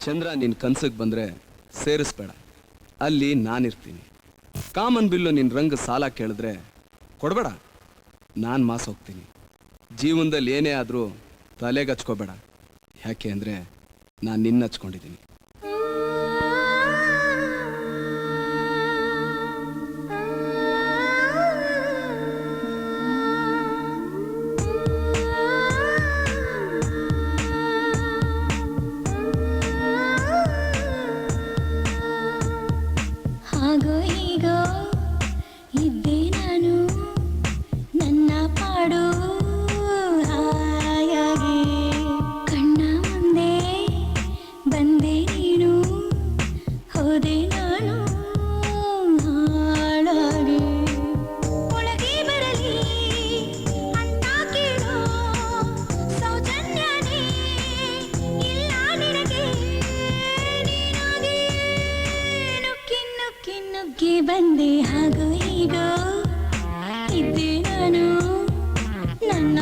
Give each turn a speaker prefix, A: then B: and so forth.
A: ಚಂದ್ರ ನಿನ್ನ ಕನ್ಸಿಗೆ ಬಂದರೆ ಸೇರಿಸ್ಬೇಡ, ಅಲ್ಲಿ ನಾನಿರ್ತೀನಿ. ಕಾಮನ್ ಬಿಲ್ಲು ನಿನ್ನ ರಂಗ ಸಾಲ ಕೇಳಿದ್ರೆ ಕೊಡಬೇಡ, ನಾನು ಮಾಸ್ ಹೋಗ್ತೀನಿ. ಜೀವನದಲ್ಲಿ ಏನೇ ಆದರೂ ತಲೆಗೆ ಹಚ್ಕೋಬೇಡ, ಯಾಕೆ ಅಂದರೆ ನಾನು ನಿನ್ನ ಹಚ್ಕೊಂಡಿದ್ದೀನಿ.
B: ಹಾಗೋ ಹೀಗೋ ಇದ್ದೆ ನಾನು ನನ್ನ ಪಾಡು ಹಾಯಾಗಿ, ಕಣ್ಣ ಮುಂದೆ ಬಂದೆ ನೀನು, ಹೋದೆ ನಾನು ಹಾಳಾಗಿ. ಒಳಗೆ ಬರಲಿ ಅಂತ ಕೇಳೋ ಸೌಜನ್ಯನೇ ಇಲ್ಲ ನಿನಗೆ, ನೀನಾಗಿ ನುಗ್ಗಿ ನುಗ್ಗಿ ನುಗ್ಗಿ ಬಂದೆ. ಹಾಗೋ ಹೀಗೋ ಇದ್ದೆ ನಾನು ನನ್ನ